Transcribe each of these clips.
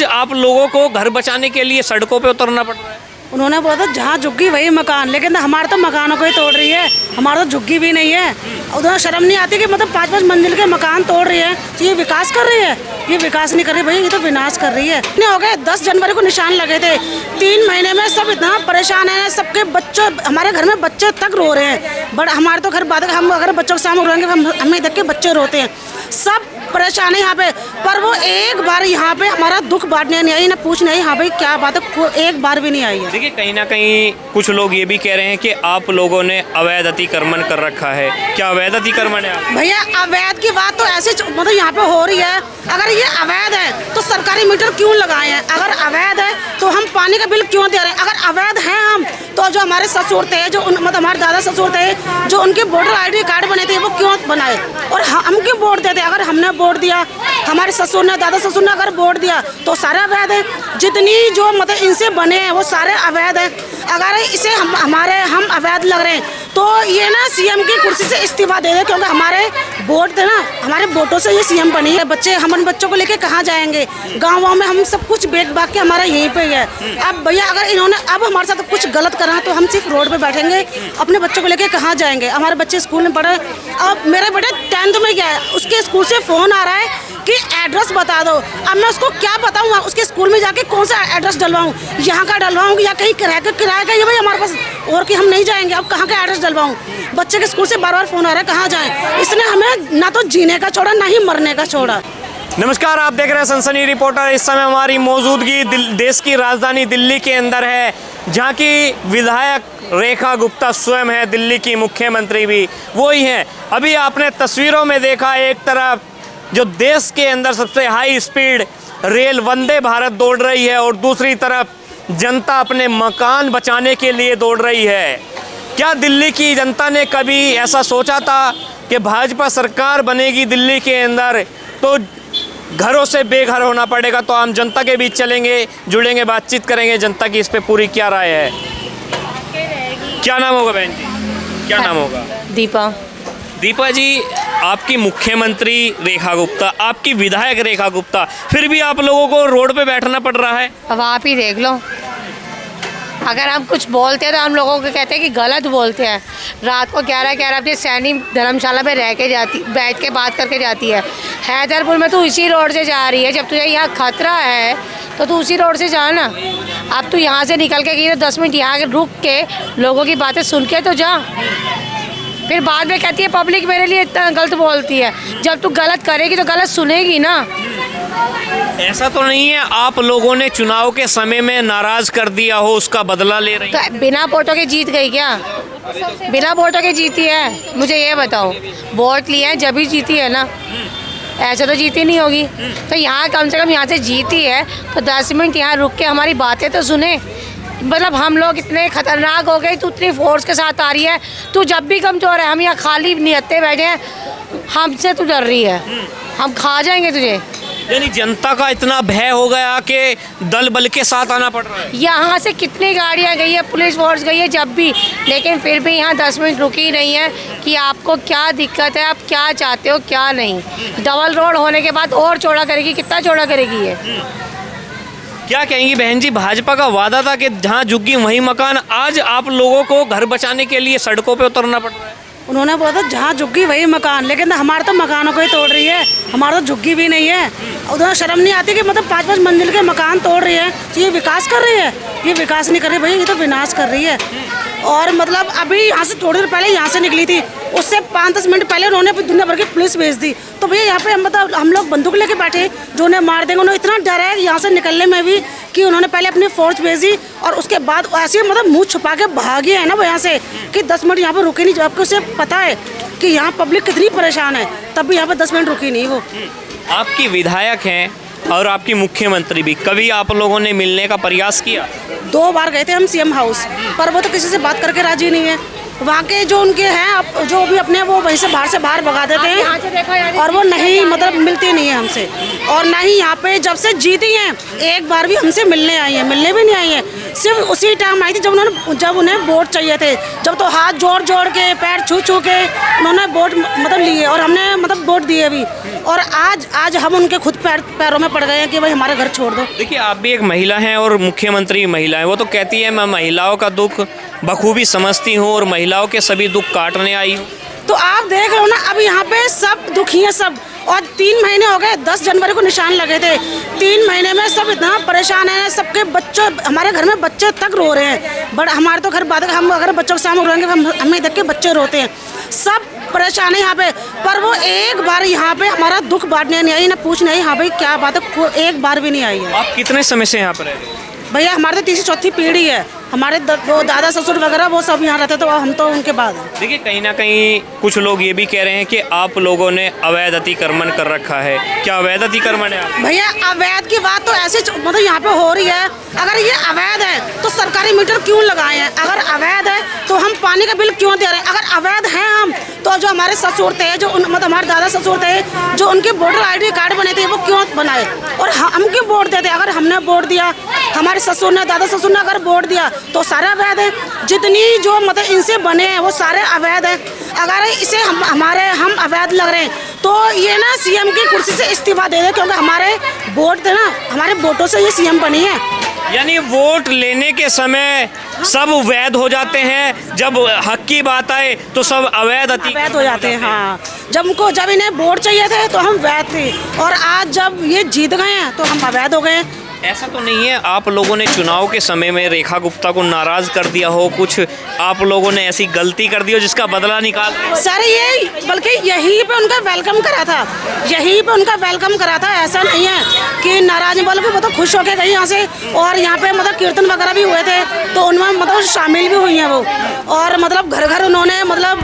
आप लोगों को घर बचाने के लिए सड़कों पे उतरना पड़ रहा है। उन्होंने बोला था जहाँ झुग्गी वही मकान, लेकिन हमारे तो मकानों को ही तोड़ रही है, हमारा तो झुग्गी भी नहीं है। उधर शर्म नहीं आती कि मतलब 5-5 मंजिल के मकान तोड़ रही है, तो ये विकास कर रही है? ये विकास नहीं कर रही भाई, ये तो विनाश कर रही है। इतने हो गए, 10 जनवरी को निशान लगे थे, 3 महीने में सब इतना परेशान है, सबके बच्चों, हमारे घर में बच्चे तक रो रहे हैं। बट हमारे तो घर बाद हम अगर बच्चों के सामने रोएंगे हमें देख के बच्चे रोते हैं, सब परेशान है यहाँ पे। पर वो एक बार यहाँ पे हमारा दुख बांटने नहीं आई, ना पूछने आई हाँ भाई क्या बात है, एक बार भी नहीं आई है। देखिए कहीं ना कहीं कुछ लोग ये भी कह रहे हैं कि आप लोगों ने अवैध अतिक्रमण कर रखा है। क्या अवैध अतिक्रमण है? भैया अवैध की बात तो ऐसे मतलब यहाँ पे हो रही है। अगर ये अवैध है तो सरकारी मीटर क्यों लगाए हैं? अगर अवैध है तो हम पानी का बिल क्यों दे रहे हैं? अगर अवैध हैं हम तो जो हमारे ससुर थे, जो मतलब हमारे दादा ससुर थे, जो उनके वोटर ID कार्ड बने थे वो क्यों बनाए और हम क्यों वोट देते? अगर हमने वोट दिया, हमारे ससुर ने, दादा ससुर ने अगर वोट दिया तो सारे अवैध है। जितनी जो मतलब इनसे बने हैं वो सारे अवैध है। अगर इसे हम अवैध लग रहे हैं तो ये ना CM की कुर्सी से इस्तीफा दे दे, क्योंकि हमारे वोट थे ना, हमारे वोटों से ये CM बनी है। बच्चे, हम उन बच्चों को लेके कहाँ जाएंगे? गाँव में हम सब कुछ बेच बाग के हमारा यहीं पे है। अब भैया अगर इन्होंने अब हमारे साथ कुछ गलत करा तो हम सिर्फ रोड पे बैठेंगे, अपने बच्चों को लेके कहाँ जाएंगे? हमारे बच्चे स्कूल में पढ़े, अब मेरे बेटे 10th में गया है, उसके स्कूल से फ़ोन आ रहा है कि एड्रेस बता दो। अब मैं उसको क्या बताऊँ, उसके स्कूल में जाके कौन सा एड्रेस डलवाऊँ? यहाँ का डलवाऊँ या कहीं किराए का? ये भाई हमारे पास और कि हम नहीं जाएंगे, अब कहाँ का एड्रेस डलवाऊँ? बच्चे के स्कूल से बार-बार फ़ोन आ रहा है, कहाँ जाएं? इसने हमें ना तो जीने का छोड़ा ना ही मरने का छोड़ा। नमस्कार, आप देख रहे हैं सनसनी रिपोर्टर। इस समय हमारी मौजूदगी देश की राजधानी दिल्ली के अंदर है, जहाँ की विधायक रेखा गुप्ता स्वयं है, दिल्ली की मुख्यमंत्री भी वही हैं। अभी आपने तस्वीरों में देखा, एक तरफ जो देश के अंदर सबसे high speed rail Vande Bharat दौड़ रही है और दूसरी तरफ जनता अपने मकान बचाने के लिए दौड़ रही है। क्या दिल्ली की जनता ने कभी ऐसा सोचा था कि भाजपा सरकार बनेगी दिल्ली के अंदर तो घरों से बेघर होना पड़ेगा? तो हम जनता के बीच चलेंगे, जुड़ेंगे, बातचीत करेंगे जनता की इस पे पूरी क्या राय है। क्या नाम होगा बहन जी? क्या नाम होगा? दीपा। दीपा जी, आपकी मुख्यमंत्री रेखा गुप्ता, आपकी विधायक रेखा गुप्ता, फिर भी आप लोगों को रोड पे बैठना पड़ रहा है। अब आप ही देख लो, अगर हम कुछ बोलते हैं तो हम लोगों को कहते हैं कि गलत बोलते हैं। रात को 11-11 बजे सैनिक धर्मशाला में बैठ के बात करके जाती है। हैदरपुर में तू इसी रोड से जा रही है, जब तुझे यहाँ खतरा है तो तू उसी रोड से जा ना। अब तू यहाँ से निकल के गई तो 10 मिनट यहाँ रुक के लोगों की बातें सुन के तो जा। फिर बाद में कहती है पब्लिक मेरे लिए इतना गलत बोलती है। जब तू गलत करेगी तो गलत सुनेगी ना। ऐसा तो नहीं है आप लोगों ने चुनाव के समय में नाराज कर दिया हो, उसका बदला ले रही? तो बिना वोटों के जीत गई क्या? बिना वोटों के जीती है? मुझे ये बताओ, वोट लिए हैं जब ही जीती है ना, ऐसे तो जीती नहीं होगी। तो यहाँ कम से कम यहाँ से जीती है तो 10 मिनट यहाँ रुक के हमारी बातें तो सुने। मतलब हम लोग इतने खतरनाक हो गए, तू इतनी फोर्स के साथ आ रही है, तू जब भी कमज़ोर है, हम यहाँ खाली नियत्ते बैठे हैं, हमसे तू डर रही है, हम खा जाएंगे तुझे। यानी जनता का इतना भय हो गया कि दल बल के साथ आना पड़ रहा है। यहाँ से कितनी गाड़ियाँ गई है, पुलिस फोर्स गई है जब भी, लेकिन फिर भी यहाँ 10 मिनट रुकी नहीं है कि आपको क्या दिक्कत है, आप क्या चाहते हो क्या नहीं। डबल रोड होने के बाद और चौड़ा करेगी, कितना चौड़ा करेगी ये? क्या कहेंगी बहन जी, भाजपा का वादा था कि जहाँ झुग्गी वहीं मकान, आज आप लोगों को घर बचाने के लिए सड़कों पे उतरना पड़ रहा है। उन्होंने बोला था जहाँ झुग्गी वही मकान, लेकिन हमारे तो मकानों को ही तोड़ रही है, हमारा तो झुग्गी भी नहीं है। उधर शर्म नहीं आती कि मतलब 5-5 मंजिल के मकान तोड़ रही है, तो ये विकास कर रही है? ये विकास नहीं कर रही भैया, ये तो विनाश कर रही है। और मतलब अभी यहाँ से थोड़ी देर पहले यहाँ से निकली थी, उससे 5-10 मिनट पहले उन्होंने दुनिया भर की पुलिस भेज दी। तो भैया यहाँ पे मतलब हम लोग बंदूक लेके बैठे, जो उन्हें मार देंगे। उन्हें इतना डर है यहाँ से निकलने में भी कि उन्होंने पहले अपनी फोर्स भेजी और उसके बाद ऐसे मतलब मुँह छुपा के भागे हैं ना वो यहाँ से कि 10 मिनट यहाँ पर रुके नहीं, जबकि उसे पता है कि यहाँ पब्लिक कितनी परेशान है, तब भी यहाँ पर 10 मिनट रुकी नहीं वो। आपकी विधायक हैं और आपकी मुख्यमंत्री भी, कभी आप लोगों ने मिलने का प्रयास किया? 2 बार गए थे हम CM हाउस, पर वो तो किसी से बात करके राजी नहीं है। वहाँ के जो उनके हैं जो भी अपने वो वहीं से बाहर भगा देते हैं और वो नहीं मतलब मिलती नहीं है हमसे। और ना ही यहाँ पे जब से जीती हैं एक बार भी हमसे मिलने आई हैं, मिलने भी नहीं आई हैं। सिर्फ उसी टाइम आई थी जब उन्हें वोट चाहिए थे, जब तो हाथ जोड़ के पैर छू के उन्होंने वोट मतलब लिए और हमने मतलब वोट दिए भी। और आज हम उनके खुद पैरों में पड़ गए हैं कि भाई हमारा घर छोड़ दो। देखिए, आप भी एक महिला हैं और मुख्यमंत्री महिला है, वो तो कहती है मैं महिलाओं का दुख बखूबी समझती हूँ और महिलाओं के सभी दुख काटने आई हूँ। तो आप देख रहे हो ना, अब यहाँ पे सब दुखी हैं सब। और 3 महीने हो गए, 10 जनवरी को निशान लगे थे, 3 महीने में सब इतना परेशान हैं। सबके बच्चों, हमारे घर में बच्चे तक रो रहे हैं। बट हमारे तो घर बात है, हम अगर बच्चों के सामने रोएंगे हमें देख के बच्चे रोते हैं। सब परेशान है यहाँ पे, पर वो एक बार यहाँ पे हमारा दुख बांटने नहीं आई, ना पूछने आई हाँ भाई क्या बात है, एक बार भी नहीं आई है। आप कितने समय से यहाँ पर रह रहे हैं? भैया हमारे तो 3री 4थी पीढ़ी है। हमारे वो दादा ससुर वगैरह वो सब यहाँ रहते, तो हम तो उनके बाद हैं। देखिए, कहीं ना कहीं कुछ लोग ये भी कह रहे हैं कि आप लोगों ने अवैध अतिक्रमण कर रखा है। क्या अवैध अतिक्रमण है? भैया अवैध की बात तो ऐसे मतलब यहाँ पे हो रही है। अगर ये अवैध है तो सरकारी मीटर क्यों लगाए हैं? अगर अवैध है तो हम पानी का बिल क्यों दे रहे हैं? अगर अवैध हैं हम, तो जो हमारे ससुर थे, जो मतलब हमारे दादा ससुर थे, जो उनके वोटर ID कार्ड बने थे, वो क्यों बनाए और हम क्यों वोट देते? अगर हमने वोट दिया, हमारे ससुर ने, दादा ससुर ने अगर वोट दिया तो सारे अवैध है। जितनी जो मतलब इनसे बने हैं वो सारे अवैध हैं। अगर इसे हम अवैध लग रहे हैं तो ये ना CM की कुर्सी से इस्तीफा दे दे, क्योंकि हमारे वोट थे ना, हमारे वोटों से ये CM बनी है। यानी वोट लेने के समय सब वैध हो जाते हैं, जब हक की बात आए तो सब अवैध हो जाते हैं। हाँ, जब इन्हें वोट चाहिए थे तो हम वैध थे, और आज जब ये जीत गए हैं तो हम अवैध हो गए। ऐसा तो नहीं है आप लोगों ने चुनाव के समय में रेखा गुप्ता को नाराज कर दिया हो, कुछ आप लोगों ने ऐसी गलती कर दी हो जिसका बदला निकाल? सर ये बल्कि यहीं पे उनका वेलकम करा था, ऐसा नहीं है कि नाराज, बल्कि वो तो खुश होके गई यहाँ से। और यहाँ पे मतलब कीर्तन वगैरह भी हुए थे तो उनमें मतलब शामिल भी हुई हैं वो, और मतलब घर उन्होंने मतलब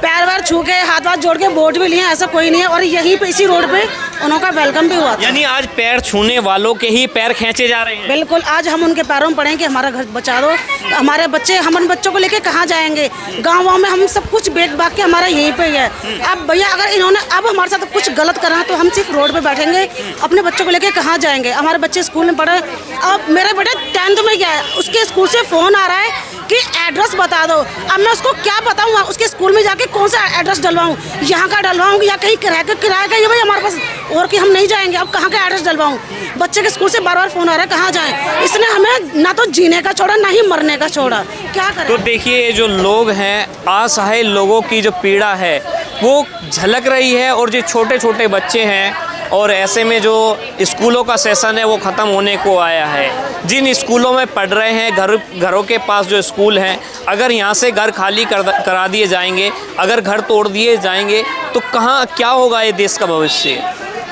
पैर वैर छू के हाथ जोड़ के वोट भी लिए, ऐसा कोई नहीं है। और यहीं पे इसी रोड पे उनका वेलकम भी हुआ था। यानी आज पैर छूने वालों के ही पैर खींचे जा रहे हैं? बिल्कुल, आज हम उनके पैरों में पड़े कि हमारा घर बचा दो, हमारे बच्चे, हम उन बच्चों को लेके कहाँ जाएंगे? गाँव में हम सब कुछ बेच बाग के हमारा यहीं पे है। अब भैया अगर इन्होंने अब हमारे साथ कुछ गलत करा तो हम सिर्फ रोड पे बैठेंगे, अपने बच्चों को लेके कहाँ जाएंगे? हमारे बच्चे स्कूल में पढ़े। अब मेरा बेटा 10th में गया है, उसके स्कूल से फ़ोन आ रहा है कि एड्रेस बता दो। अब मैं उसको क्या बताऊँ उसके स्कूल में जाके कौन सा एड्रेस डलवाऊँ? यहाँ का डलवाऊँ या कहीं किराए का? ये भाई हमारे पास और कि हम नहीं जाएंगे, अब कहाँ का एड्रेस डलवाऊँ? बच्चे के स्कूल से बार फ़ोन आ रहा है कहाँ जाएं? इसने हमें ना तो जीने का छोड़ा ना ही मरने का छोड़ा, क्या करें? तो देखिए, जो लोग हैं, असहाय लोगों की जो पीड़ा है वो झलक रही है, और जो छोटे छोटे बच्चे हैं, और ऐसे में जो स्कूलों का सेशन है वो ख़त्म होने को आया है। जिन स्कूलों में पढ़ रहे हैं, घरों के पास जो स्कूल हैं, अगर यहाँ से घर खाली करा दिए जाएंगे, अगर घर तोड़ दिए जाएंगे तो कहाँ क्या होगा ये देश का भविष्य?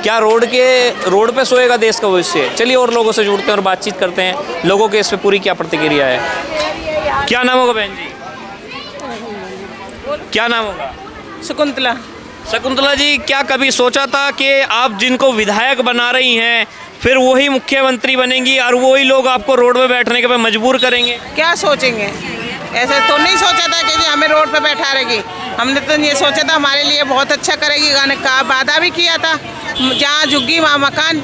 क्या रोड पे सोएगा देश का भविष्य? चलिए और लोगों से जुड़ते हैं और बातचीत करते हैं, लोगों के इस पे पूरी क्या प्रतिक्रिया है। क्या नाम होगा बहन जी? क्या नाम होगा? शकुंतला जी, क्या कभी सोचा था कि आप जिनको विधायक बना रही हैं फिर वही मुख्यमंत्री बनेंगी और वही लोग आपको रोड पे बैठने के पे मजबूर करेंगे? क्या सोचेंगे, ऐसे तो नहीं सोचा था कि हमें रोड पे बैठा रहेगी। हमने तो ये सोचा था हमारे लिए बहुत अच्छा करेगी, गाने का वादा भी किया था, जहाँ झुग्गी वहाँ मकान,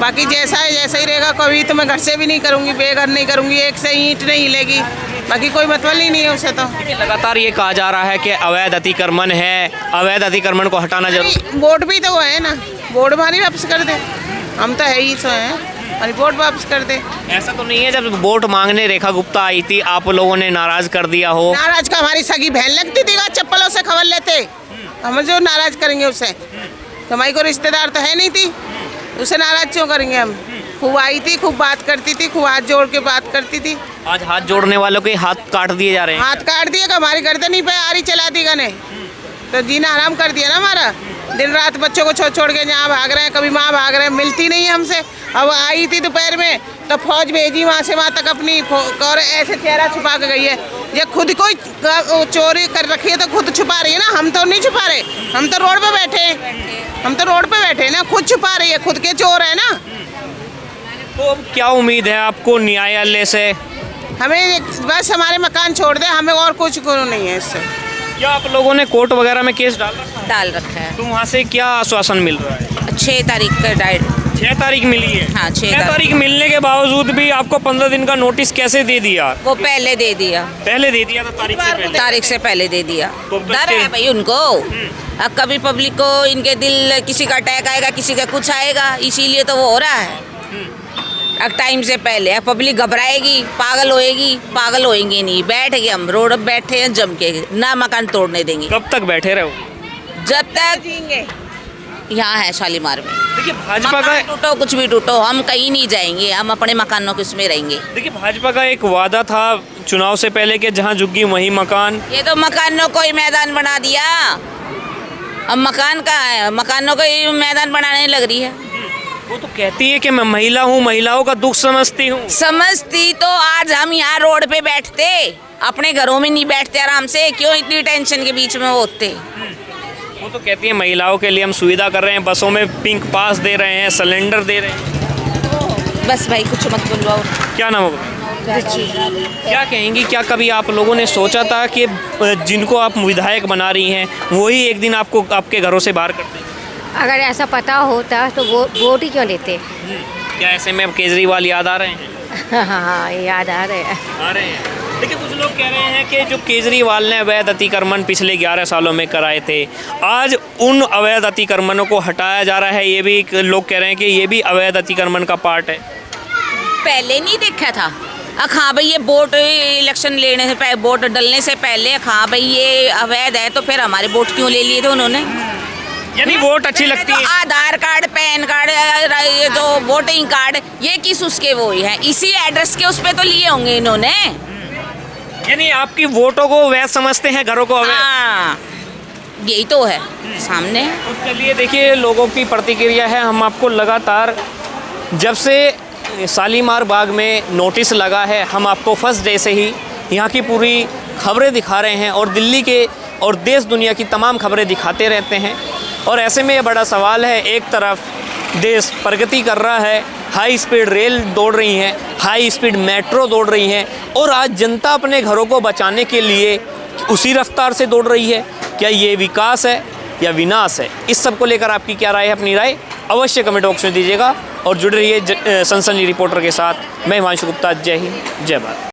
बाकी जैसा ही रहेगा। कभी तो मैं घर से भी नहीं करूँगी, बेघर नहीं करूँगी, एक से ईंट नहीं हिलेगी, बाकी कोई मतलब ही नहीं है उसे। तो लगातार ये कहा जा रहा है कि अवैध अतिक्रमण है, अवैध अतिक्रमण को हटाना जरूर। वोट भी तो वो है ना, वोट हमारी वापस कर दे, हम तो है ही सो हैं, हमारी वोट वापस कर दे। ऐसा तो नहीं है जब वोट मांगने रेखा गुप्ता आई थी आप लोगों ने नाराज कर दिया हो? नाराज का हमारी सगी बहन लगती थी, चप्पलों से खबर लेते, हम जो नाराज करेंगे उसे? हमारी कोई रिश्तेदार तो है नहीं थी, उसे नाराज क्यों करेंगे हम? खूब आई थी, खूब बात करती थी, खूब हाथ जोड़ के बात करती थी। आज हाथ जोड़ने वालों के हाथ काट दिए जा रहे हैं। हाथ काट दिए, हमारी गर्दन पे आरी चला दी गने, तो जीना आराम कर दिया ना हमारा। दिन रात बच्चों को छोड़ के जहाँ भाग रहे हैं, कभी वहाँ भाग रहे हैं, मिलती नहीं है हमसे। अब आई थी दोपहर में तो फौज भेजी वहाँ से वहाँ तक अपनी, और ऐसे चेहरा छुपा के गई है। ये खुद कोई चोरी कर रखी है तो खुद छुपा रही है ना, हम तो नहीं छुपा रहे, हम तो रोड पे बैठे हैं, हम तो रोड पे बैठे हैं ना, खुद छुपा रही है, खुद के चोर है ना। तो अब क्या उम्मीद है आपको न्यायालय से? हमें बस हमारे मकान छोड़ दे, हमें और कुछ नहीं है इससे। क्या आप लोगों ने कोर्ट वगैरह में केस डाल रखा है। तो वहाँ से क्या आश्वासन मिल रहा है? 6 तारीख का डाइट 6 तारीख मिली है। हाँ, 6 तारीख मिलने के बावजूद भी आपको 15 दिन का नोटिस कैसे दे दिया? वो पहले दे दिया, पहले दे दिया था तारीख से पहले दे दिया। तो डर है भाई उनको। अब कभी पब्लिक को इनके दिल, किसी का अटैक आएगा, किसी का कुछ आएगा, इसीलिए तो वो हो रहा है। अब टाइम से पहले अब पब्लिक घबराएगी, पागल होएंगी नहीं। बैठ गए हम रोड पर, बैठे हैं जम के, ना मकान तोड़ने देंगे। कब तक बैठे रहो? जब तक यहाँ है शालीमार में। देखिए भाजपा का टूटो कुछ भी टूटो, हम कहीं नहीं जाएंगे, हम अपने मकानों के उसमें रहेंगे। देखिए भाजपा का एक वादा था चुनाव से पहले कि जहां झुग्गी वहीं मकान। ये तो मकानों को ही मैदान बना दिया। अब मकान का है, मकानों को ही मैदान बनाने लग रही है। वो तो कहती है कि मैं महिला हूँ, महिलाओं का दुख समझती हूँ। समझती तो आज हम यहाँ रोड पे बैठते, अपने घरों में नहीं बैठते आराम से। क्यों इतनी टेंशन के बीच में होते? वो तो कहती है महिलाओं के लिए हम सुविधा कर रहे हैं, बसों में पिंक पास दे रहे हैं, सिलेंडर दे रहे हैं। बस भाई कुछ मत बुलवाओ। क्या नाम होगा? क्या कहेंगी, क्या कभी आप लोगों ने सोचा था कि जिनको आप विधायक बना रही हैं वही एक दिन आपको आपके घरों से बाहर कर दें? अगर ऐसा पता होता तो वो वोट ही क्यों लेते? क्या ऐसे में अब केजरीवाल याद आ रहे हैं? हाँ, याद आ रहे हैं। देखिए कुछ लोग कह रहे हैं कि जो केजरीवाल ने अवैध अतिक्रमण पिछले 11 सालों में कराए थे, आज उन अवैध अतिक्रमणों को हटाया जा रहा है। ये भी लोग कह रहे हैं कि ये भी अवैध अतिक्रमण का पार्ट है। पहले नहीं देखा था। हाँ भाई, ये वोट इलेक्शन लेने से पहले, वोट डलने से पहले, हाँ भाई ये अवैध है, तो फिर हमारे वोट क्यों ले लिए थे उन्होंने? यानी वोट अच्छी लगती है। आधार कार्ड, पैन कार्ड, ये जो वोटिंग कार्ड, ये किस उसके वो ही है, इसी एड्रेस के उस पे तो लिए होंगे इन्होंने। यानी आपकी वोटों को वैध समझते हैं, घरों को अवैध। हाँ, यही तो है सामने। तो चलिए देखिए लोगों की प्रतिक्रिया है। हम आपको लगातार जब से शालीमार बाग में नोटिस लगा है, हम आपको फर्स्ट डे से ही यहाँ की पूरी खबरें दिखा रहे हैं और दिल्ली के और देश दुनिया की तमाम खबरें दिखाते रहते हैं। और ऐसे में ये बड़ा सवाल है, एक तरफ देश प्रगति कर रहा है, हाई स्पीड रेल दौड़ रही हैं, हाई स्पीड मेट्रो दौड़ रही हैं, और आज जनता अपने घरों को बचाने के लिए उसी रफ्तार से दौड़ रही है। क्या ये विकास है या विनाश है? इस सब को लेकर आपकी क्या राय है? अपनी राय अवश्य कमेंट बॉक्स में दीजिएगा और जुड़े रहिए सनसनी रिपोर्टर के साथ। मैं हिमांशु गुप्ता। जय हिंद, जय भारत।